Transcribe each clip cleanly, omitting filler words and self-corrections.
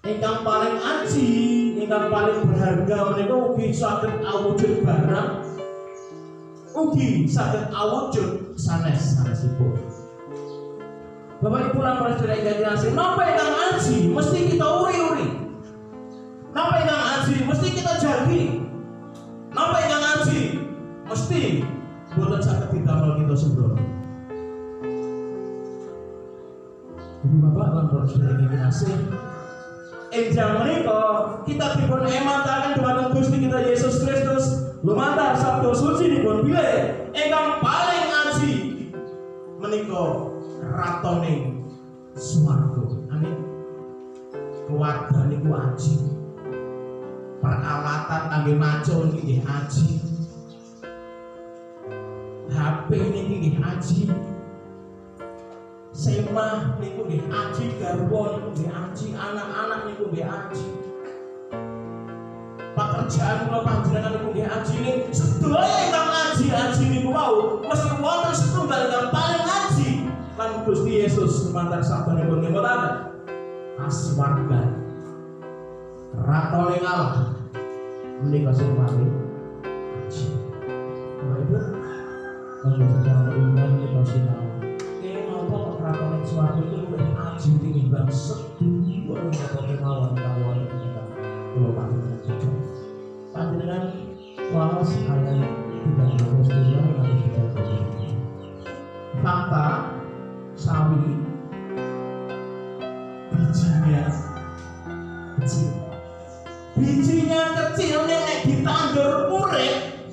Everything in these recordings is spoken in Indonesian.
ingkang paling aji, ingkang paling berharga menika ugi saged awujud barang, ugi saged awujud sanes-sanesipun. Bapak Ibu lan para sedherek ingkang kinasih, napa ingkang aji mesti kita uri-uri. Napa ingkang aji mesti kita jagi. Napa ingkang aji mesti boten saged didamel kita sembrono. Ibu bapak lan para sedherek ingkang kinasih, ing jaman menika kita dipun emataken dhumateng Gusti kita Yesus Kristus lumantar sabda suci dipun bilih ingkang paling aji menika ratone swarga. Amin. Keluarga niku aji. Peralatan kangge maca niki nggih aji. HP niki nggih aji. Semah niku nggih aji, garwa niku nggih aji, anak-anak niku nggih aji. Pekerjaan kula panjenengan niku nggih aji. Sedaya ingkang aji-aji niku wau mesti wonten setunggal ingkang paling aji. Lan Gusti Yesus lumantar sabdanipun ngimutaken aswargan ratone Allah menika sing paling aji. Bapak Ibu, kanggo secara umum kita sinau napa ratone swarga itu luwih aji tinimbang sedaya napa kemawon kawon ingkang kula panjenengan. Panjenengan waos ayat 32 ngantos 33. Fakta sawi bijinya kecil. Bijinya kecil nek ditandur urip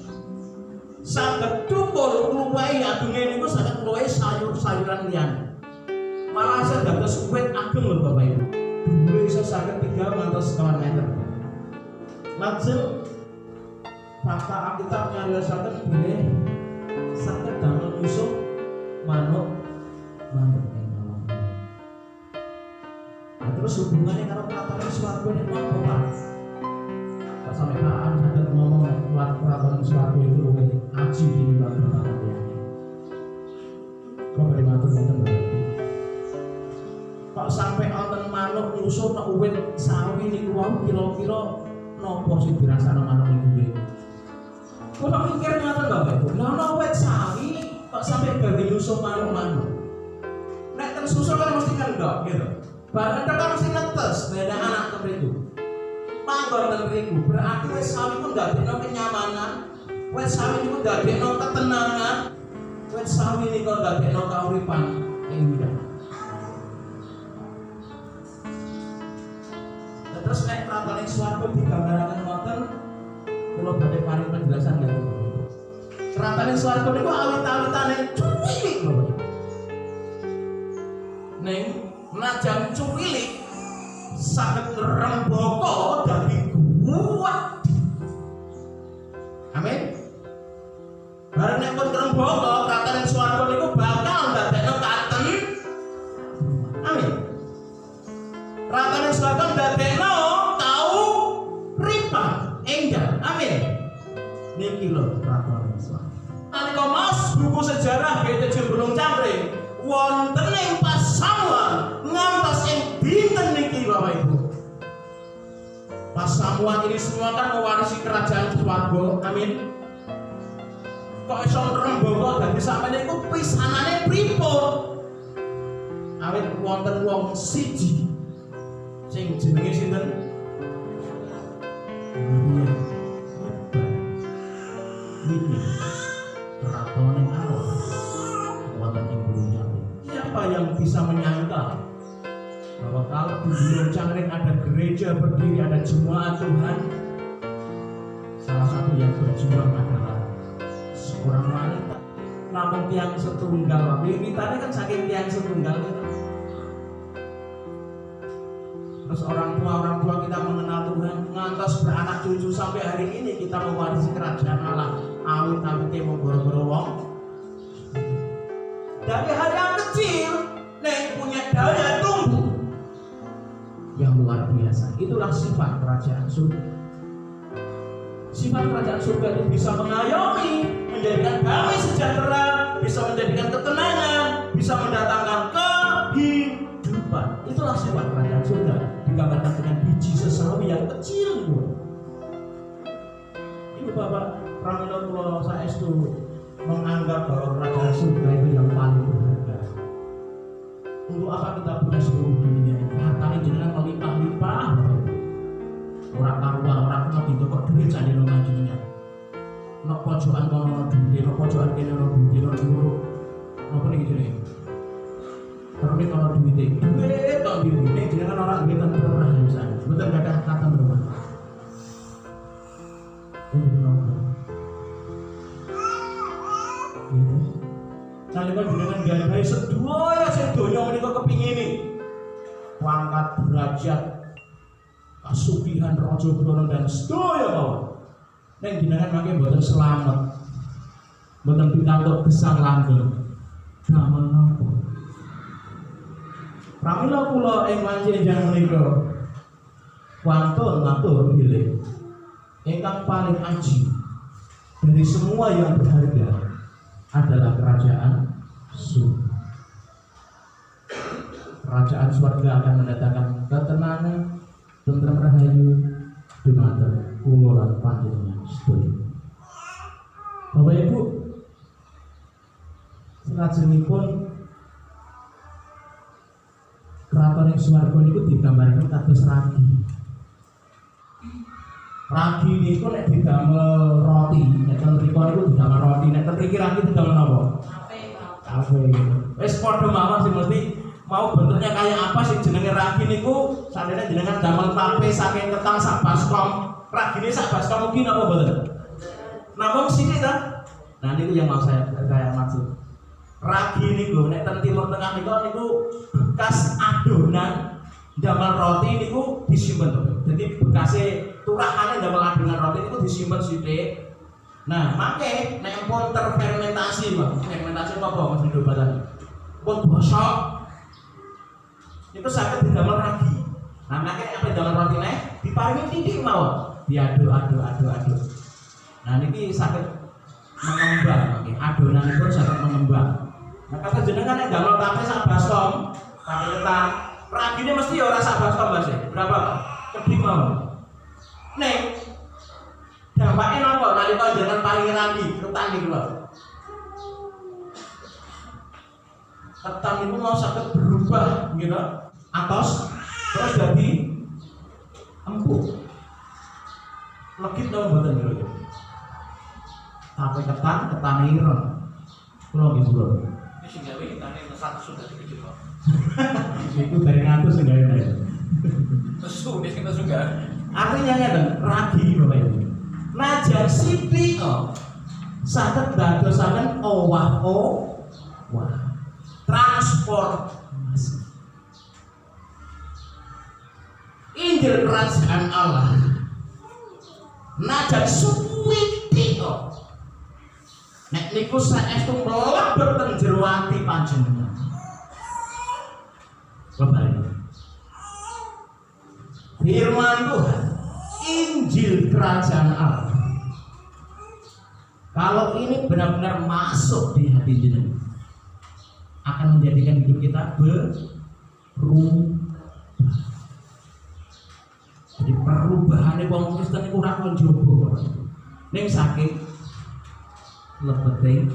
saged thukul ngluwahi agunge niku saged ngluwahi sayur-sayuran liyane. Malah sedados wit ageng lho Bapak Ibu. Dhuwure iso saged 3 ngantos 9 meter. Lajeng fakta Alkitab nyariosaken bilih saged damel yusuf manuk ingkang. Terus hubungannya karo peraturan swarga niku apa, Pak? Pak sampe kapan saged ngomong peraturan swarga itu luwih aji tinimbang peraturan liyane. Kok bari matur ngoten Bapak. Kok sampe wonten manuk nyusup nek uwit sawi niku wau kira-kira napa sing dirasakno manuk niku nggih? Kok mikir ngoten Bapak Ibu. Lah ana uwit sawi kok sampe gawe nyusup manuk-manuk. Nek ten susu kan mesti kendok gitu. Bareng kan mesti netes beda anak temriku. Panggon temriku berarti wis sawi ku ndadekno kenyamanan, wis sawi niku ndadekno ketenangan, wis sawi niku ndadekno kauripan ing urip. Terus nek pratane swarga digambaraken ngoten, kula badhe paring penjelasan ya. Pratane swarga niku awit-awitane cuwilik lho. Ning najan cuwilik saged ngrembaka dadi kuat. Amin. Bareng nek pun ngrembaka pratane swarga niku bakal ndadekno katen. Amin. Pratane swarga ndadekno kauripan enggal. Amin. Niki lho pratane swarga. Nalika mas buku sejarah GTJ Gunung Cangkring wonten ing pasamuan ngantos ing dinten niki Bapak Ibu. Pasamuan ini semua kan mewarisi kerajaan swarga. Amin. Kok iso ngrembaka dadi sampeyan iku pisanane pripun? Awit wonten wong siji sing jenenge sinten? Niki ratone Allah wonten ing Gunung Cangkring. Siapa yang bisa menyangka bahwa kalau di Gunung Cangkring ada gereja berdiri, ada jemaat Tuhan, salah satu yang berjuang adalah seorang wanita, namun tiang setunggal. Wanitanya kan saking tiang setunggal gitu. Terus orang tua kita mengenal Tuhan, ngantos beranak cucu sampai hari ini kita mewarisi kerajaan Allah. Awit-awite mau boro-boro wong. Dari hal yang kecil, nek punya daya tumbuh yang luar biasa. Itulah sifat kerajaan surga. Sifat kerajaan surga itu bisa mengayomi, menjadikan damai sejahtera, bisa menjadikan ketenangan, bisa mendatangkan kehidupan. Itulah sifat kerajaan surga. Digambarkan dengan justru menganggap bahwa kerajaan surga itu yang paling berharga. Untuk apa kita punya seluruh dunia ini? Hartanya jenengan melimpah-limpah. Orang karuan, orang kena ditokok duit jadi lo majunya. Nok pojokan kono duit, nok pojokan kene ono duit, nok dhuwur. Napa niki jenenge? Terus ono duit tok duit jenengan orang duit ten pernah misalnya. Mboten gadah kata berubah. Nalika jenengan gadahi sedaya sing donya menika kepingini. Pangkat derajat kasugihan raja brana dan sedaya mawon. Nek jenengan mangke mboten slamet. Mboten pikantuk gesang langgeng. Damel napa? Pramila kula ing wanci enjang menika wantun matur bilih ingkang paling aji dari semua yang berharga adalah kerajaan surga. Kerajaan surga akan mendatangkan ketenangan, tentrem rahayu, dumateng kula lan panjenengan sedaya. Bapak Ibu, salajengipun keraton ing swarga niku digambarkan kados ragi. Ragi niku nek didamel roti, nek ten mriku niku didamel roti, nek ten mriki ragi didamel napa? Tape. Wis padha mawon sing mesti mau bentuknya kayak apa sih jenenge ragi niku sakjane jenengan damel tape saking ketan sak baskom. Ragine sak baskom mungkin apa mboten? Namung sithik ta? Nah niku yang mau saya maksud. Ragi niku nek ten Timur Tengah niku bekas adonan damel roti niku disimpen to. Jadi bekase turahane damel adonan roti niku disimpen sithik. Nah, make nek pun terfermentasi, Pak. Fermentasi apa Mas Ridho Badan? Pun bosok. Itu saged didamel ragi. Nah, make apa damel roti nek diparingi titik mawon. Diaduk. Nah, niki saged mengembang, nggih. Adonanipun saged mengembang. Nah, kata jenengan nek damel tape sak baskom, tape ketan, ragine mesti ora sak baskom, Mas. Berapa, Pak? Kedhik mawon. Nek dampaknya napa nalika jenengan paringi ragi ketan niku lho. Ketan niku mau saged berubah gitu, atos terus jadi empuk. Legit to mboten niku. Tape ketan ireng. Kula nggih kula. Wis gawe ketane 100 sudah iki kok. Itu dari ngatus sing gawe nek. Nesu wis kita juga. Artinya ngeten, ragi Bapak Ibu. Najar sithik saged dadosaken owah-owah. Transformasi. Injil kerajaan Allah. Najar suwiti nek niku saestu mlebet teng jero ati panjenengan. Bapak Ibu. Firman Tuhan, Injil kerajaan Allah. Kalau ini benar-benar masuk di hati jenengan, akan menjadikan hidup kita berubah. Jadi perubahannya wong Kristen itu ora kon jowo. Ning saking lebete.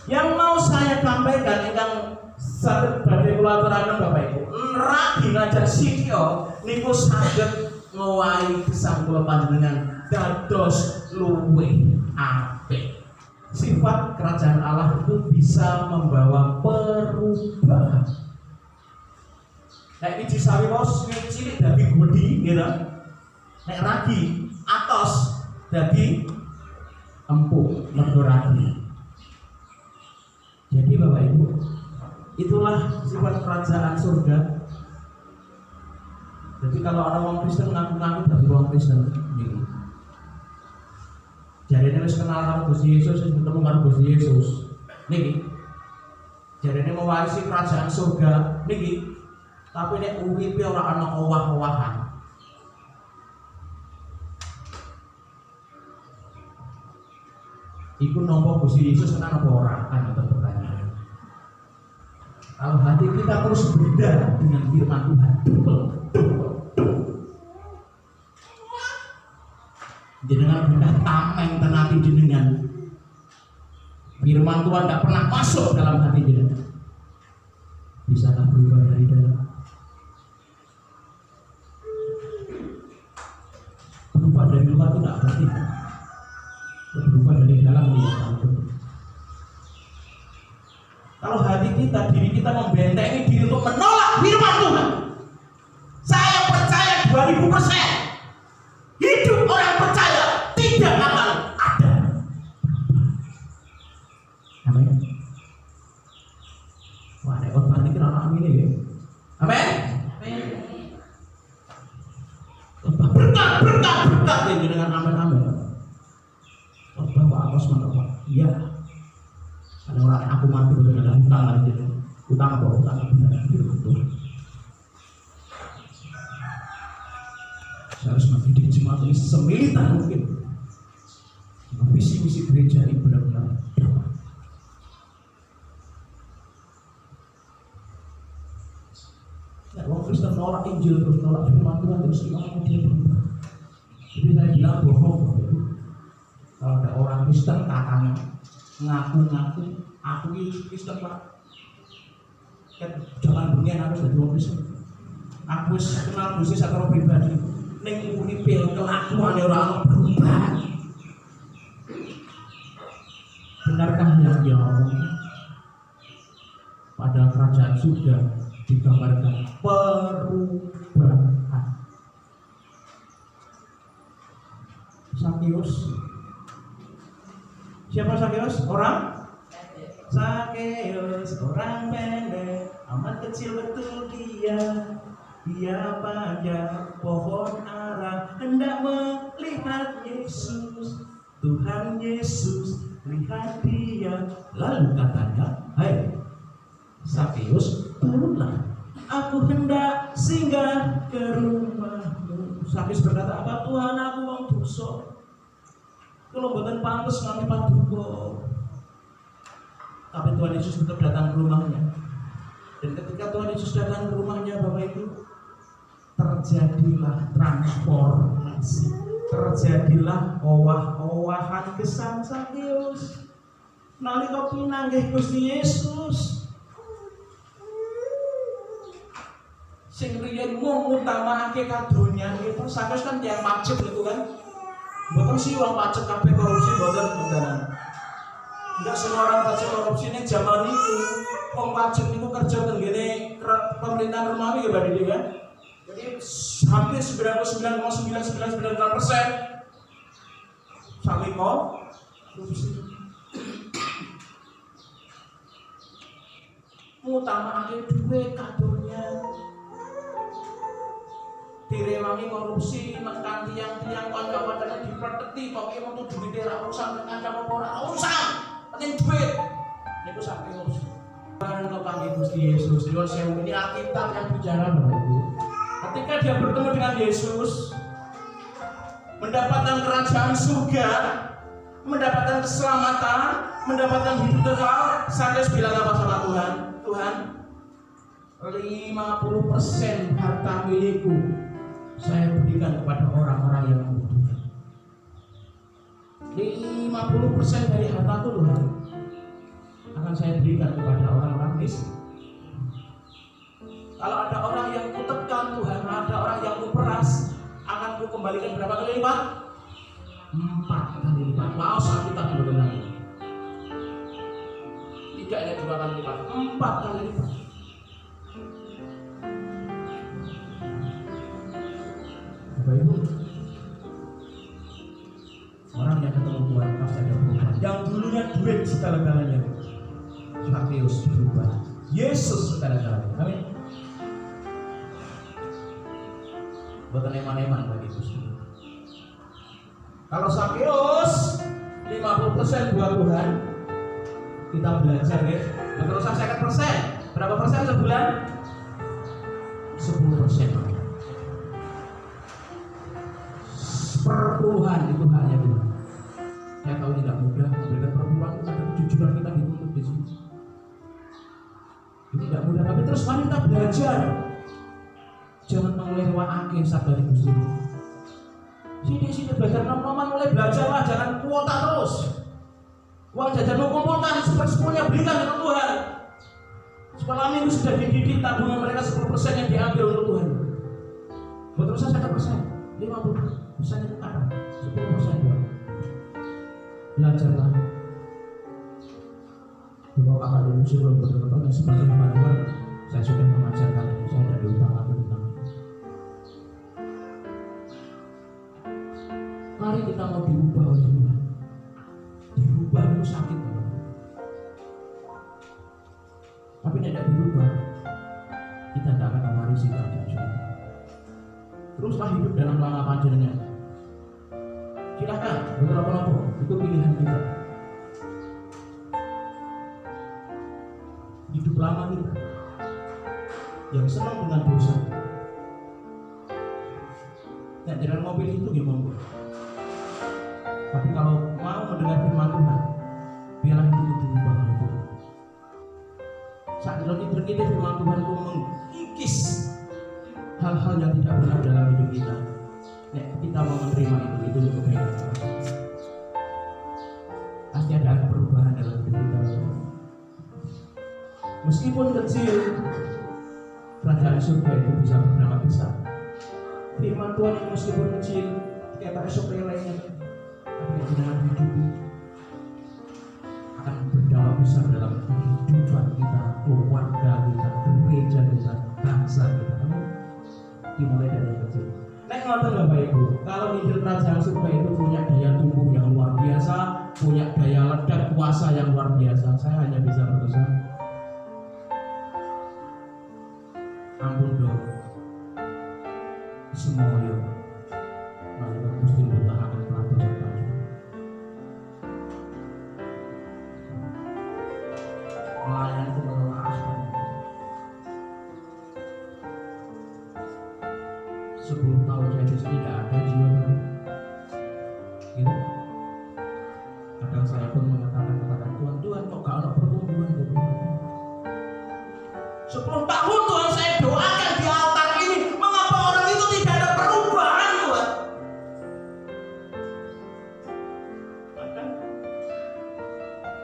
Yang mau saya sampaikan ingkang saged badhe kula aturaken Bapak Ibu, ragi ngajak sithik niku saged ngowahi gesang kula panjenengan dados luwih apik. Sifat kerajaan Allah itu bisa membawa perubahan. Nek biji sawi wos cilik dadi gedhi gitu. Nek ragi atos dadi empuk mergo ragi. Jadi Bapak Ibu, itulah sifat kerajaan surga. Jadi kalau ada orang Kristen ngaku-ngaku dari orang Kristen gitu. Jadi ini wis kenal karo Gusti Yesus, wis ketemu karo Gusti Yesus. Niki. Jadi ini mewarisi kerajaan surga niki. Tapi nek uripe ora ana owah-owahan. Iku nampa Gusti Yesus kena apa ora? Kan itu pertanyaan. Kalau hati kita terus beda dengan firman Tuhan, jenengan berkah tameng tenati jenengan. Firman Tuhan tidak pernah masuk dalam hati jenengan. Bisakah berubah dari dalam? Berubah dari luar itu tidak berarti. Berubah dari dalam dia. Kalau hati kita, diri kita membentengi diri untuk menolak firman Tuhan, saya percaya 2000% hidup orang percaya tidak akan ada. Amin. Wah, ada orang ini kira amin ya. Amin. Berkat ini dengan amin. Bahwa Allah SWT. Iya. Ada orang aku mati betul ada hutang lagi. Hutang apa? Hutang benar. Betul. Saya harus mendidik jemaat ini semilitan mungkin. Visi-misi gereja ini benar-benar dapat. Ya, orang Kristen nolak Injil terus nolak firman Tuhan terus gimana dia berubah? Jadi saya bilang bohong. Kalau ada orang Kristen kakaknya ngaku-ngaku aku ini Kristen Pak. Kan jangan bunyian aku jadi orang Kristen. Aku kenal Gusti secara pribadi. Ning uripe kelakuane ora berubah. Benarkah yang dia omong? Pada kerajaan surga digambarkan perubahan. Sakeus. Siapa Sakeus? Orang? Sakeus, orang pendek, amat kecil betul dia. Dia panjang pohon ara hendak melihat Yesus. Tuhan Yesus lihat dia. Lalu katanya, hai Sakeus, turunlah, aku hendak singgah ke rumahmu. Sakeus berkata, apa Tuhan, aku wong dosa. Kalau bukan pantas nganti paduka. Tapi Tuhan Yesus tetap datang ke rumahnya. Dan ketika Tuhan Yesus datang ke rumahnya, Bapak Ibu, terjadilah transformasi, terjadilah owah-owahan kesan Sakeus. Nalika pinanggih Gusti Yesus, sing riyen mung ngutamake kadonya itu Sakeus kan yang macet itu kan. Mboten sih wong pajak kabeh korupsi mboten. Enggak semua orang pajak korupsi ini zaman itu. Wong pajak itu kerja tenggene pemerintahan Romawi ya Mbak Didi kan. Jadi hampir 99,9999% saling korupsi. Ngutamake duwe kadonya. Direwangi korupsi menekan tiang-tiang kanca-kancane dipreteti kok iki metu duwite ra urusan kanca apa ora urusan penting duit niku saking korupsi bareng kok kangge Gusti Yesus nyuwun sewu ini Alkitab yang bicara Bapak Ibu ketika dia bertemu dengan Yesus mendapatkan kerajaan surga mendapatkan keselamatan mendapatkan hidup kekal Sakeus bilang apa sama Tuhan 50% harta milikku saya berikan kepada orang-orang yang membutuhkan. 50% dari hartaku Tuhan akan saya berikan kepada orang-orang miskin. Kalau ada orang yang kutekan Tuhan, ada orang yang kuperas, akan ku kembalikan berapa kali lipat? 4 kali lipat. Mau sakit tak benar. Tidak ada 2 kali lipat, 4 kali lipat. Bapak Ibu, orang yang ketemu Tuhan pasti ada perubahan. Yang dulunya duit segala-galanya, Sakeus berubah. Yesus segala-galanya. Amin. Bukan eman-eman bagi Gusti. Kalau Sakeus 50% buat Tuhan, kita belajar ya. Terus 50%. Berapa persen sebulan? 10%. Perpuluhan itu hanya Tuhan. Saya tahu tidak mudah memberikan perpuluhan, ada kejujuran kita dituntut di sini. Ini tidak mudah, tapi terus mari kita belajar. Jangan melewatkan sabda Gusti. Sini belajar nom-noman, mulai belajarlah, jangan kuota terus. Uang jajan kumpulkan, sepersepunya berikan untuk Tuhan. Sekolah minggu sudah dididik, tabungan mereka 10% yang diambil untuk Tuhan. Betul saja 1%, 50% itu apa? 10% Tuhan. Belajarlah. Kalau kakak dulu sebelum betul-betul sebagai bantuan, saya sudah mengajarkan ini, saya tidak diutang lagi tentang itu. Mari kita mau diubah oleh Tuhan. Diubah itu sakit, Bapak. Tapi tidak dirubah, kita tidak akan mewarisi kerajaan surga. Teruslah hidup dalam langkah panjenengan. Silakan, betul apa-apa, itu pilihan kita. Hidup lama kita yang senang dengan dosa. Nah, jangan mau pilih itu gimana? Tapi kalau mau mendengar firman Tuhan, biarlah itu diubah oleh Tuhan. Saat kita firman Tuhan itu mengikis hal-hal yang tidak benar dalam hidup kita. Nah, kita mau menerima itu untuk kebaikan kita. Pasti ada perubahan dalam hidup kita. Meskipun kecil, kerajaan surga itu bisa berdampak besar. Firman Tuhan yang meskipun kecil, kayak sepelenya, tapi dengan hidup akan berdampak besar dalam kehidupan kita, keluarga kita, gereja kita, bangsa kita. Dimulai dari yang kecil. Nek ngoten Bapak Ibu, kalau Injil kerajaan surga itu punya daya tumbuh yang luar biasa, punya daya ledak kuasa yang luar biasa, saya hanya bisa berpesan, ampun dong, semoyo, mari mesti bertahan pelaku sampai. Melayani itu melelahkan. 10 tahun saya di sini tidak ada jiwa baru. Gitu. Kadang saya pun mengatakan kepada Tuhan kok gak ada pertumbuhan gitu. 10 tahun Tuhan saya doakan di altar ini, mengapa orang itu tidak ada perubahan Tuhan? Maka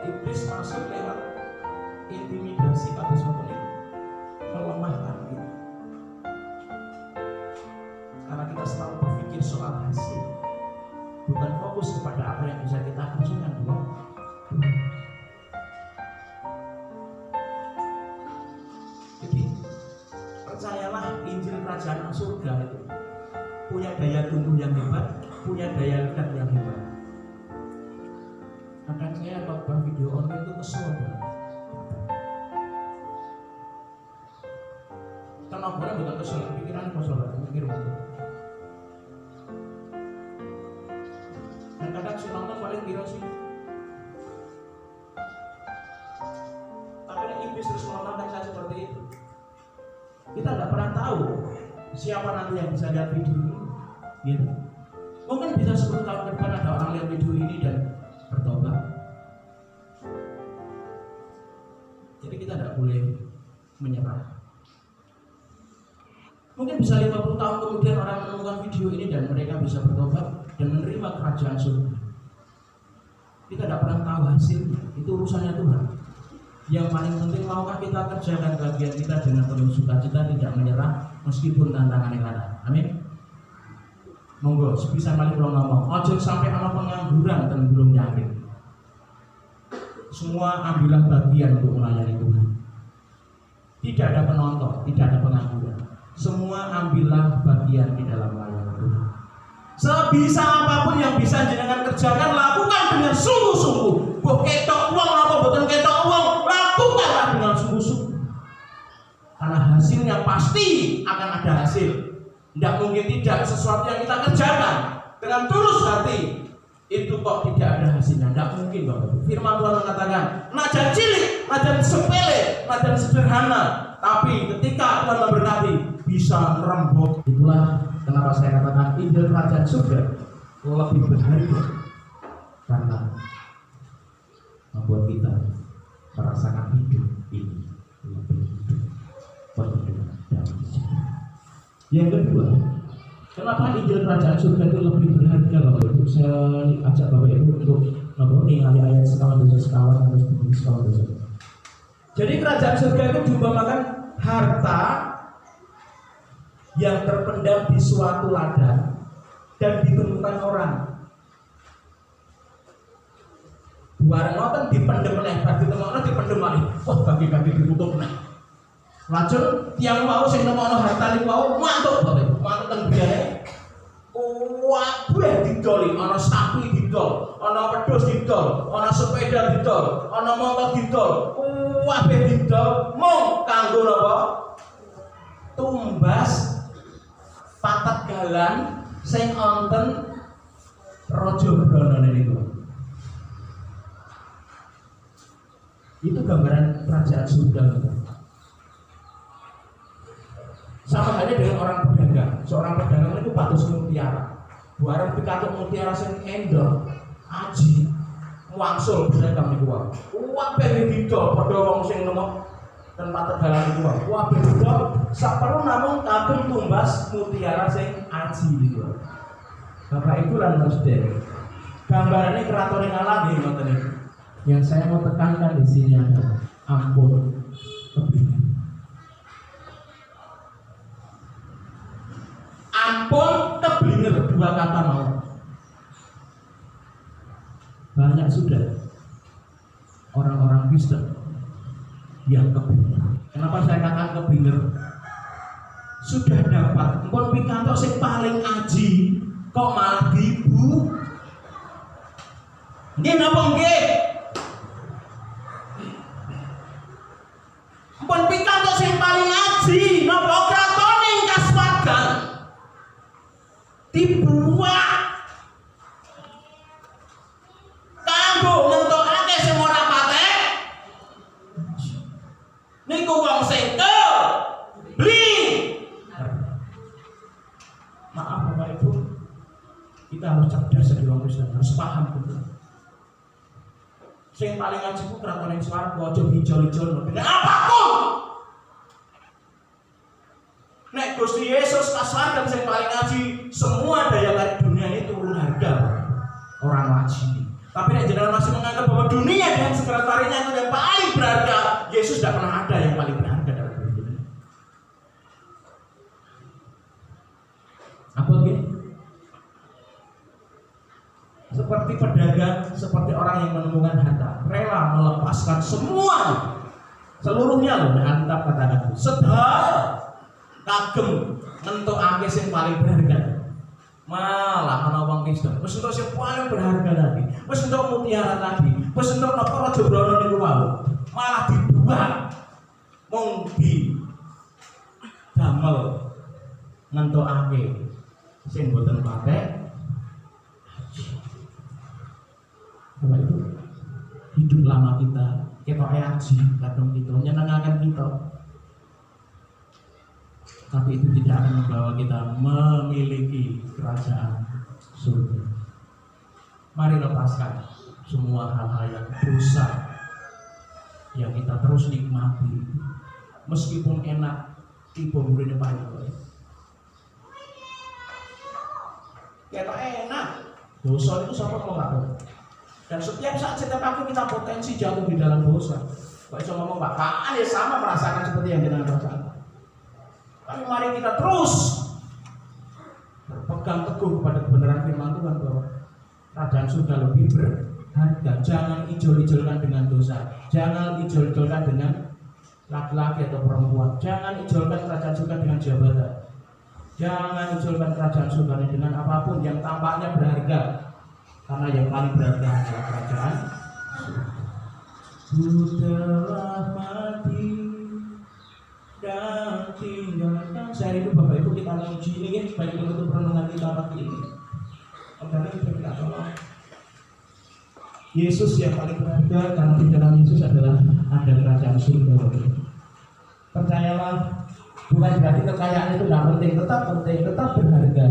iblis masuk lewat intimidasi pada suatu ini, melemahkan kita. Karena kita selalu berpikir soal hasil, bukan fokus kepada apa yang bisa kita kerjakan Tuhan. Jadi percayalah, Injil kerajaan surga itu punya daya tumbuh yang hebat, punya daya ledak yang hebat. Kadang saya nonton video online itu kesel banget. Tenaganya bukan kesel, pikiran kosong, mikir betul. Dan kadang si nonton paling kira sih, tapi iblis terus melemahkan saya seperti itu. Kita tidak pernah tahu siapa nanti yang bisa lihat video ini, gitu. Mungkin bisa 10 tahun ke depan ada orang lihat video ini dan bertobat. Jadi kita tidak boleh menyerah. Mungkin bisa 50 tahun kemudian orang menemukan video ini dan mereka bisa bertobat dan menerima kerajaan surga. Kita tidak pernah tahu hasilnya, itu urusannya Tuhan. Yang paling penting, maukah kita kerjakan bagian kita dengan penuh sukacita, tidak menyerah meskipun tantangan yang ada. Amin. Monggo, sebisa paling belum ngomong. Ojo sampai ada pengangguran dan belum yakin. Semua ambillah bagian untuk melayani Tuhan. Tidak ada penonton, tidak ada pengangguran. Semua ambillah bagian di dalam melayani Tuhan. Sebisa apapun yang bisa jenengan kerjakan, lakukan dengan sungguh-sungguh. Buat ketok uang apa betul ketok uang, lakukanlah dengan sungguh-sungguh. Karena hasilnya pasti akan ada hasil. Tidak mungkin tidak sesuatu yang kita kerjakan dengan tulus hati itu kok tidak ada hasilnya. Tidak mungkin Bapak. Firman Tuhan mengatakan, najan cilik, najan sepele, najan sederhana, tapi ketika Tuhan memberkati bisa merembuk. Itulah kenapa saya katakan Injil kerajaan surga lebih berharga, karena membuat kita merasakan hidup ini lebih hidup penuh dengan damai. Yang kedua, Kenapa Injil Kerajaan Surga itu lebih berharga Bapak Ibu? Saya ajak Bapak Ibu untuk ningali ayat sekawan dosa sekawan atau sekawan dosa. Jadi Kerajaan Surga itu diumpamakan harta yang terpendam di suatu ladang dan ditemukan orang. Barang nonton dipendem nih, bagi teman-teman dipendem nih. Wah, bagi-bagi ditutup nih. Lajur tiang mau sing nemono harta niku wau mantuk Bapak, mantuk teng biare. Wabeh didol, ana sapi didol, ana wedhus didol, ana sepeda didol, ana motor didol. Wabeh didol mung kanggo napa? Tumbas patat galan sing wonten Raja Brana niku. Itu gambaran kerajaan surga. Sama halnya dengan orang pedagang. Seorang pedagang itu patus mutiara. Barang pikatuk mutiara sing endor, aji, wangsul pedagang niku wae. Kabeh didol padha wong sing nemu ten patet dalan niku wae. Kabeh didol saperlu namung kagem tumbas mutiara sing aji niku. Bapak Ibu lan Saudara. Gambarannya keraton Allah nggih ngoten niku. Yang saya mau tekankan di sini adalah ampun keblinger. Ampun keblinger, dua kata mau. Banyak sudah orang-orang Kristen yang keblinger. Kenapa saya katakan keblinger? Sudah dapat ampun pikantuk sing paling aji, kok malah dibu. Nggih napa nggih? Pun pikantuk sing paling aji napa kratoning kaswargan dibuat kanggo nentokake sing ora patek niku wong sing beli. Maaf Bapak Ibu, kita harus cerdas sebagai orang Kristen, harus paham betul. Sing paling ngaji ku kratoning swarga aja dijol-jol dengan apapun. Nek Gusti Yesus kaswargan sing paling ngaji, semua daya tarik dunia ini turun harga. Orang ngaji. Tapi nek jenengan masih menganggap bahwa dunia dengan segala tariknya itu yang paling berharga, Yesus tidak pernah ada yang paling berharga dalam hidup ini. Apa gitu? Seperti pedagang, seperti orang yang menemukan harta, rela melepaskan semua, seluruhnya loh. Alkitab katakan, sedar kagem nentokake sing paling berharga. Malah ana wong Kristen, wis entuk sing paling berharga tadi, wis entuk mutiara tadi, wis entuk napa Raja Brana niku wau, malah dibuang, mung di damel nentokake sing boten patek. Bapak Ibu, hidup lama kita aji, kadang kita menyenangkan kita, tapi itu tidak akan membawa kita memiliki kerajaan surga. Mari lepaskan semua hal-hal yang dosa yang kita terus nikmati, meskipun enak, tipe muridnya paling kita enak. Dosa itu siapa kalau nggak? Dan setiap saat setiap waktu kita potensi jatuh di dalam dosa. Kok bisa ngomong Pak ya sama merasakan seperti yang kita rasakan. Tapi mari kita terus berpegang teguh kepada kebenaran firman Tuhan bahwa kerajaan surga lebih berharga. Jangan ijol-ijolkan dengan dosa. Jangan ijol-ijolkan dengan laki-laki atau perempuan. Jangan ijolkan kerajaan surga dengan jabatan. Jangan ijolkan kerajaan surga dengan apapun yang tampaknya berharga. Karena yang paling berharga adalah kerajaan surga. Telah mati dan tinggalkan. Saya itu Bapak Ibu kita menguji ini ya, supaya untuk renungan kita pagi ini. Karena kita tolong Yesus yang paling berharga, karena di dalam Yesus adalah ada kerajaan surga. Percayalah, bukan berarti kekayaan itu tidak penting, tetap berharga.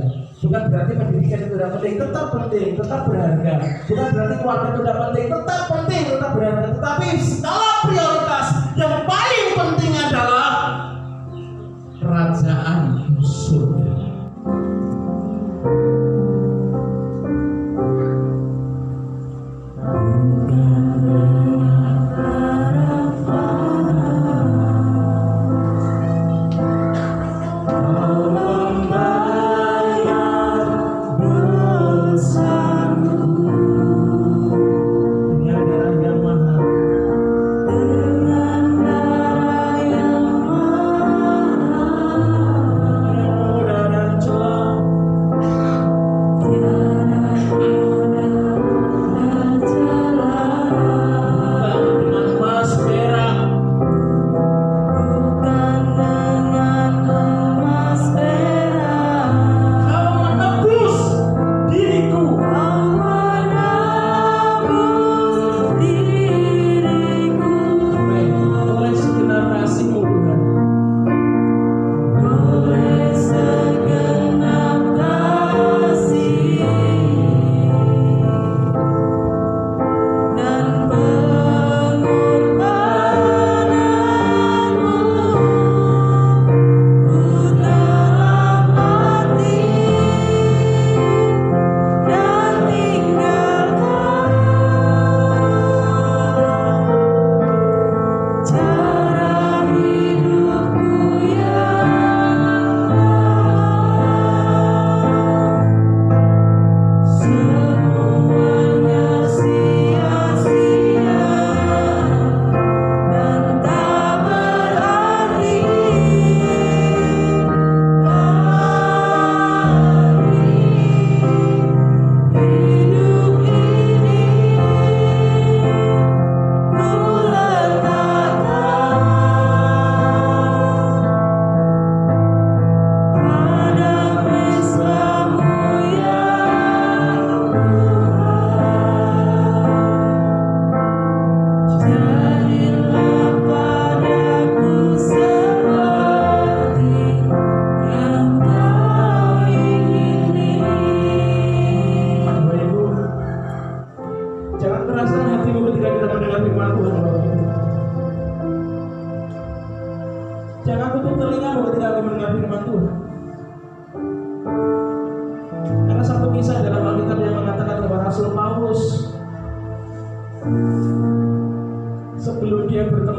Bukan berarti pendidikan itu tidak penting, tetap berharga. Bukan berarti keluarga itu tidak penting, tetap berharga. Tetapi skala prioritas yang paling penting adalah kerajaan surga.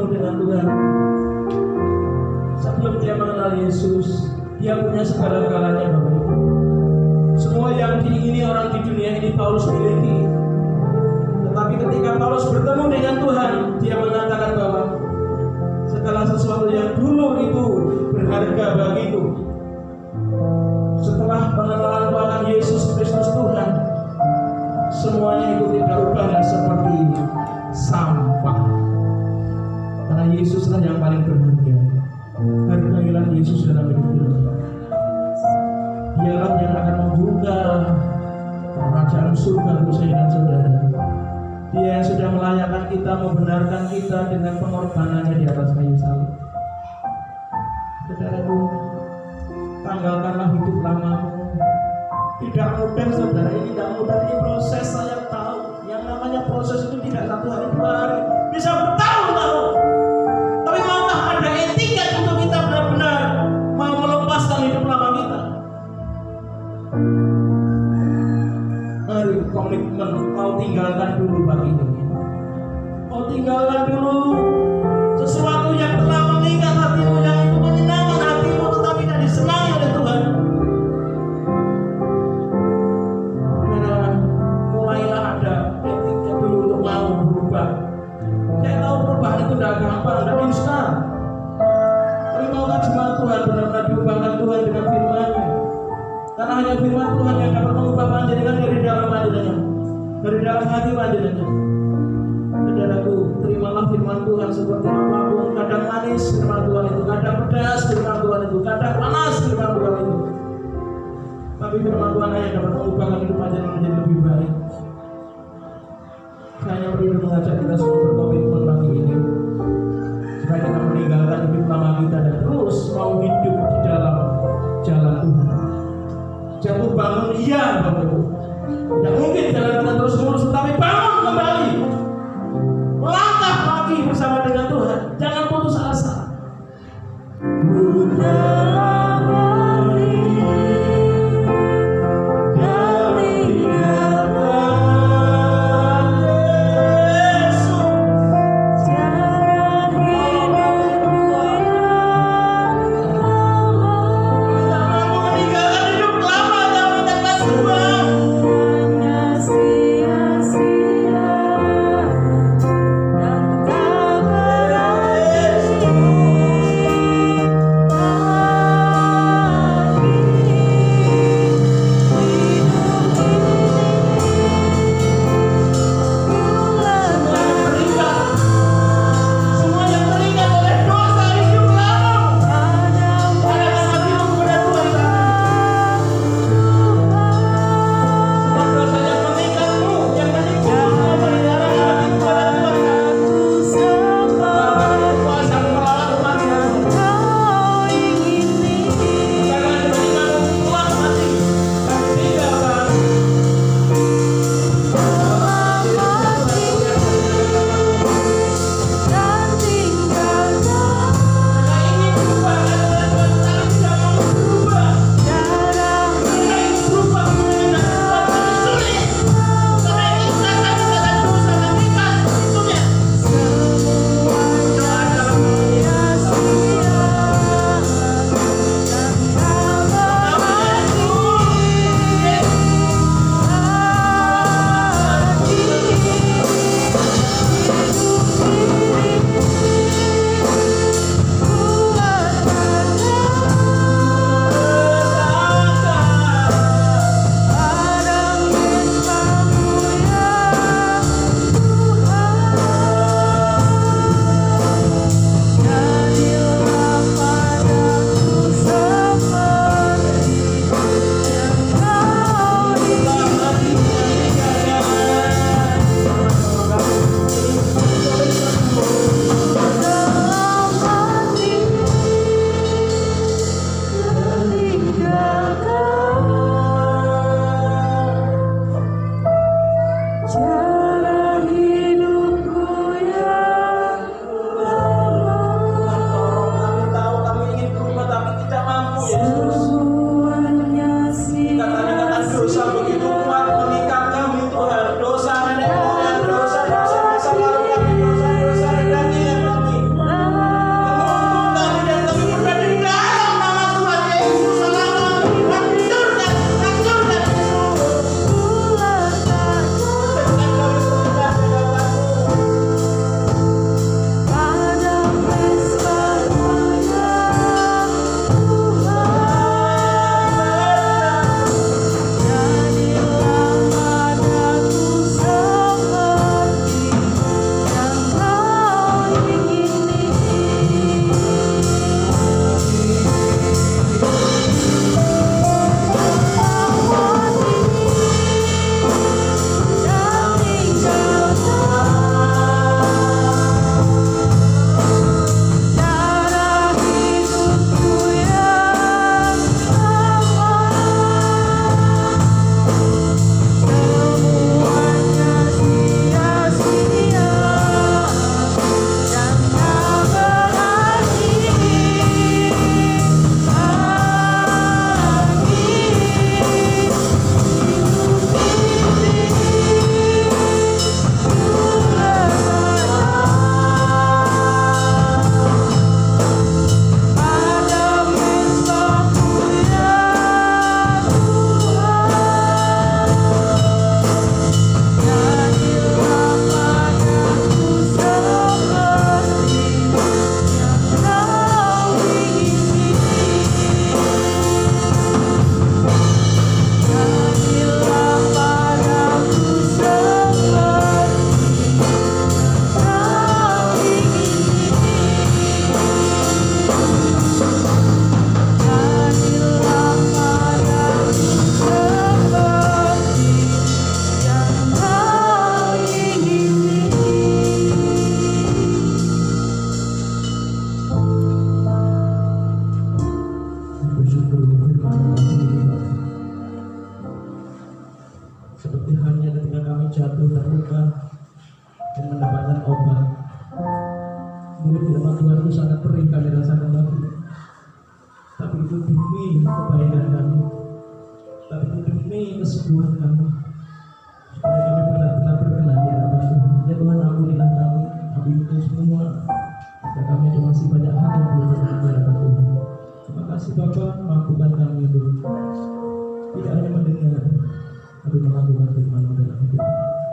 bertemu dengan Tuhan. Sebelum dia mengenal Yesus, dia punya segala-galanya Bapak Ibu. Semua yang diingini orang di dunia ini Paulus miliki. Tetapi ketika Paulus bertemu dengan Tuhan, dia mengatakan bahwa segala sesuatu yang dulu itu berharga bagiku. Setelah pengenalan akan Yesus Kristus Tuhan, semuanya itu tidak berubah dan seperti sampah. Karena Yesuslah yang paling berharga. Hargailah Yesus dalam hidup kita. Dialah yang akan membuka kerajaan surga untuk saya dan saudara. Dia yang sudah melayakkan kita, membenarkan kita dengan pengorbanannya di atas kayu salib. Saudaraku, tanggalkanlah hidup lamamu. Tidak mudah saudara, ini tidak mudah. Ini proses, saya tahu. Yang namanya proses itu tidak 1 hari 2 hari, bisa bertahun-tahun. Tapi maukah ada etika untuk kita benar-benar mau melepaskan hidup lama kita? Mari komitmen, mau tinggalkan dulu pagi ini. Mau tinggalkan dulu sesuatu yang telah mengikat hatimu, yang itu menyenangkan hatimu tetapi tidak disenangi oleh Tuhan. Mulailah ada etika dulu untuk mau berubah. Saya tahu perubahan itu tidak gampang, tidak instan. Tapi maukah jemaat Tuhan benar-benar diubahkan Tuhan dengan firman-Nya? Karena hanya firman Tuhan yang dapat mengubah panjenengan dari dalam panjenengan, dari dalam hati panjenengan. Saudaraku, terimalah firman Tuhan seperti apapun. Kadang manis firman Tuhan itu, kadang pedas firman Tuhan itu, kadang panas firman Tuhan itu. Tapi firman Tuhan hanya dapat mengubahkan hidup panjenengan menjadi lebih baik. Saya hanya perlu mengajak kita semua berkomitmen pagi ini supaya kita meninggalkan hidup lama kita dan terus mau hidup di dalam jalan Tuhan. Jatuh bangun iya Bapak Ibu. Tidak mungkin jalan kita terus lurus, tetapi bangun kembali. Melangkah lagi bersama dengan Tuhan. Jangan putus asa. Sia-sia jatuh terluka dan mendapatkan obat. Mungkin firman Tuhan itu sangat perih kami rasakan Bapak. Tapi itu demi kebaikan kami. Tapi itu demi kesembuhan kami. Supaya kami benar-benar berkenan di hadapan Tuhan. Ya Tuhan, ampunilah kami. Kami itu semua. Karena kami ada masih banyak hal yang belum berkenan di hadapan Tuhan. Terima kasih Bapak, mampukan kami untuk tidak hanya mendengar, tapi melakukan firman-Mu dalam hidup kami.